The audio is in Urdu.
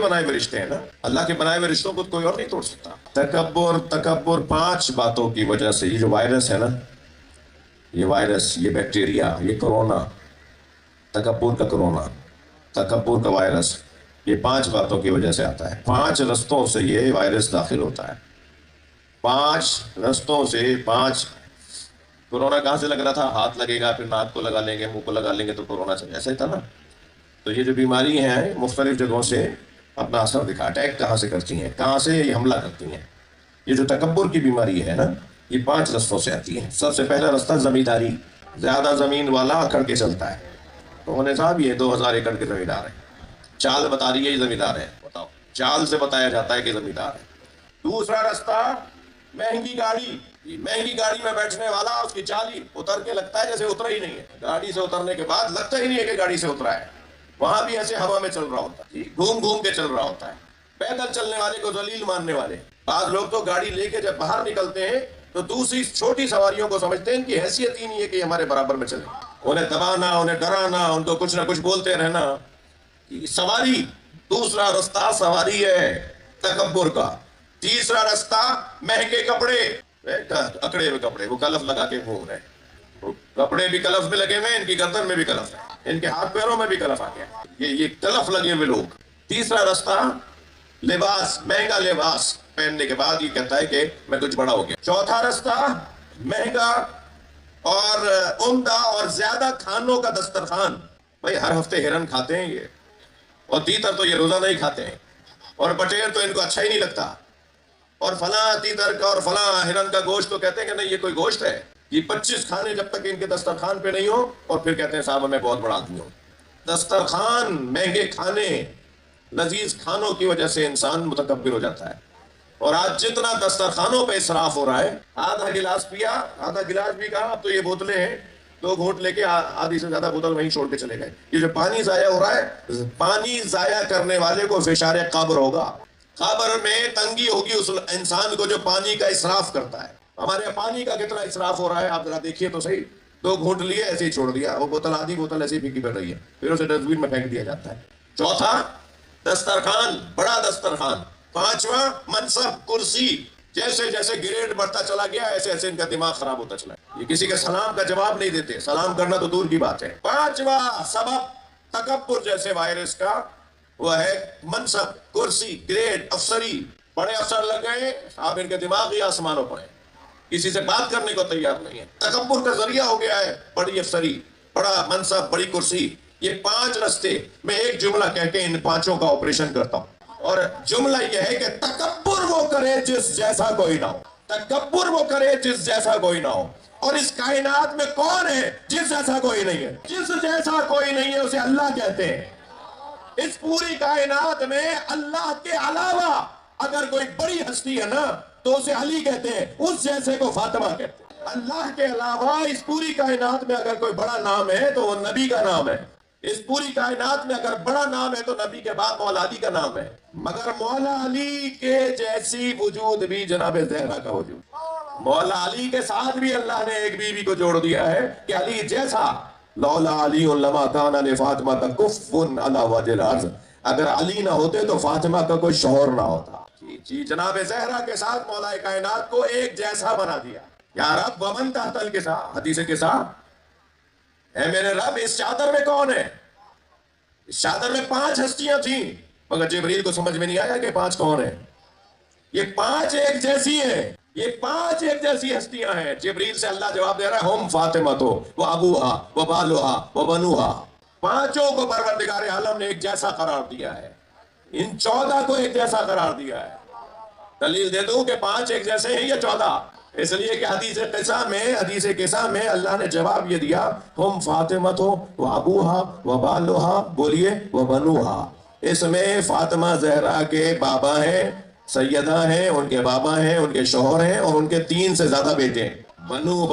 بنائے ہوئے رشتے ہیں نا، اللہ کے بنائے ہوئے رشتوں کو کوئی اور نہیں توڑ سکتا۔ تکبر 5 باتوں کی وجہ سے، یہ جو وائرس ہے نا، یہ وائرس، یہ بیکٹیریا، یہ کرونا، تکبر کا کرونا، تکبر کا وائرس، یہ 5 باتوں کی وجہ سے آتا ہے۔ 5 رستوں سے یہ وائرس داخل ہوتا ہے، 5 رستوں سے۔ 5 کورونا کہاں سے لگ رہا تھا؟ ہاتھ لگے گا، پھر ناک کو لگا لیں گے، منہ کو لگا لیں گے تو کورونا چلے، ایسا ہی تھا نا۔ تو یہ جو بیماری ہیں مختلف جگہوں سے اپنا اثر دکھا، اٹیک کہاں سے کرتی ہیں، کہاں سے یہ حملہ کرتی ہیں۔ یہ جو تکبر کی بیماری ہے نا، یہ 5 رستوں سے آتی ہے۔ سب سے پہلا رستہ زمینداری، زیادہ زمین والا اکڑ کے چلتا ہے۔ تو انہیں صاحب یہ 2000 ایکڑ کے زمیندار ہیں، چال بتا رہی ہے یہ زمیندار ہے، بتاؤ، چال سے بتایا جاتا ہے کہ زمیندار ہے۔ دوسرا رستہ مہنگی گاڑی، مہنگی گاڑی میں بیٹھنے والا، اس کی چال ہی اتر کے لگتا ہے جیسے اترا ہی نہیں ہے، گاڑی سے اترنے کے بعد لگتا ہی نہیں ہے کہ گاڑی سے اترا ہے، وہاں بھی ایسے ہوا میں چل رہا ہوتا ہے، گھوم گھوم کے چل رہا ہوتا ہے۔ پیدل چلنے والے کو ذلیل ماننے والے، بعض لوگ تو گاڑی لے کے جب باہر نکلتے ہیں تو دوسری چھوٹی سواریوں کو سمجھتے ہیں ان کی حیثیت ہی نہیں ہے کہ ہمارے برابر میں چلے، انہیں دبانا، انہیں ڈرانا، ان کو کچھ نہ کچھ بولتے رہنا۔ سواری، دوسرا رستہ سواری ہے تکبر کا۔ تیسرا رستہ مہنگے کپڑے، اکڑے ہوئے کپڑے، وہ کلف لگا کے گھوم رہے ہیں، کپڑے بھی کلف میں لگے ہوئے، ان کی گردن میں بھی کلف ہے، ان کے ہاتھ پیروں میں بھی کلف آ گیا، یہ کلف لگے ہوئے لوگ۔ تیسرا رستہ لباس، مہنگا لباس پہننے کے بعد یہ کہتا ہے کہ میں کچھ بڑا ہو گیا۔ چوتھا رستہ مہنگا اور عمدہ اور زیادہ کھانوں کا دسترخوان، بھائی ہر ہفتے ہرن کھاتے ہیں یہ، اور تیتر تو یہ روزہ نہیں کھاتے ہیں، اور بٹیر تو ان کو اچھا ہی نہیں لگتا، اور فلاں تیتر کا اور فلاں ہرن کا گوشت تو کہتے ہیں کہ نہیں یہ کوئی گوشت ہے۔ یہ 25 کھانے جب تک ان کے دسترخوان پہ نہیں ہو، اور پھر کہتے ہیں صاحب میں بہت بڑا آدمی ہوں۔ دسترخوان، مہنگے کھانے، لذیذ کھانوں کی وجہ سے انسان متکبر ہو جاتا ہے۔ اور آج جتنا دسترخوانوں پہ اسراف ہو رہا ہے، آدھا گلاس پیا، آدھا گلاس بھی کہا، اب تو یہ بوتلیں ہیں، 2 گھونٹ لے کے آدھی سے زیادہ بوتل وہیں چھوڑ کے چلے گئے۔ یہ جو پانی ضائع ہو رہا ہے، پانی ضائع کرنے والے کو فشار قبر ہوگا، قبر میں تنگی ہوگی اس انسان کو جو پانی کا اسراف کرتا ہے۔ ہمارے یہاں پانی کا کتنا اسراف ہو رہا ہے آپ ذرا دیکھیے تو صحیح، 2 گھونٹ لیے ایسے ہی چھوڑ دیا، وہ بوتل، آدھی بوتل ایسے ہی پھینکی پڑ رہی ہے، پھر اسے ڈسٹ بن میں پھینک دیا جاتا ہے۔ چوتھا دسترخوان، بڑا دسترخوان۔ پانچواں منصب، کرسی، جیسے جیسے گریڈ بڑھتا چلا گیا ایسے ایسے ان کا دماغ خراب ہوتا چلا گیا، یہ کسی کے سلام کا جواب نہیں دیتے، سلام کرنا تو دور کی بات ہے۔ پانچواں سبب تکبر جیسے وائرس کا، وہ ہے منصب، کرسی، گریڈ، افسری۔ بڑے افسر لگ گئے، آپ ان کے دماغ ہی آسمانوں پر ہیں، کسی سے بات کرنے کو تیار نہیں ہے۔ تکبر کا ذریعہ ہو گیا ہے بڑی افسری، بڑا منصب، بڑی کرسی۔ یہ 5 رستے، میں ایک جملہ کہہ کے ان 5 کا آپریشن کرتا ہوں، اور جملہ یہ ہے کہ تکبر وہ کرے جس جیسا کوئی نہ ہو، تکبر وہ کرے جس جیسا کوئی نہ ہو۔ اور اس کائنات میں کون ہے جس جیسا کوئی نہیں ہے؟ جس جیسا کوئی نہیں ہے اسے اللہ کہتے ہیں۔ اس پوری کائنات میں اللہ کے علاوہ اگر کوئی بڑی ہستی ہے نا تو اسے علی کہتے ہیں، اس جیسے کو فاطمہ کہتے ہیں۔ اللہ کے علاوہ اس پوری کائنات میں اگر کوئی بڑا نام ہے تو وہ نبی کا نام ہے۔ اس پوری کائنات میں اگر بڑا نام ہے تو نبی کے بعد مولا علی کا نام ہے، مگر مولا علی کے جیسی وجود بھی جناب زہرا کا وجود۔ مولا علی کے ساتھ بھی اللہ نے ایک بیوی کو جوڑ دیا ہے کہ علی جیسا، لولا علی لما کان لفاطمہ کف علی وجہ الارض، اگر علی نہ ہوتے تو فاطمہ کا کوئی شوہر نہ ہوتا۔ جی جناب زہرا کے ساتھ مولا کائنات کو ایک جیسا بنا دیا۔ یا رب ومن تحت الکسا، حدیث کے ساتھ، اے میرے رب اس چادر میں کون ہے؟ اس چادر میں 5 ہستیاں تھیں، مگر جبریل کو سمجھ میں نہیں آیا کہ 5 کون ہیں۔ یہ 5 ایک جیسی ہیں، یہ 5 ایک جیسی ہستیاں ہیں۔ جبریل سے اللہ جواب دے رہا ہے، ہم فاطمہ تو و ابوہا و بالوہا و بنوہا، 5 کو پروردگار عالم نے ایک جیسا قرار دیا ہے، ان 14 کو ایک جیسا قرار دیا ہے۔ دلیل دے دوں کہ 5 ایک جیسے ہیں یا 14؟ اس لیے کہ حدیث قصہ میں اللہ نے جواب یہ دیا، ہم فاطمہ تو و ابوہا و بالوہا، بولیے و بنوہا۔ اس میں فاطمہ زہرا کے بابا ہیں، سیدہ ہیں، ان کے بابا ہیں، ان کے شوہر ہیں، اور ان کے 3 سے زیادہ بیٹے ہیں۔ بنو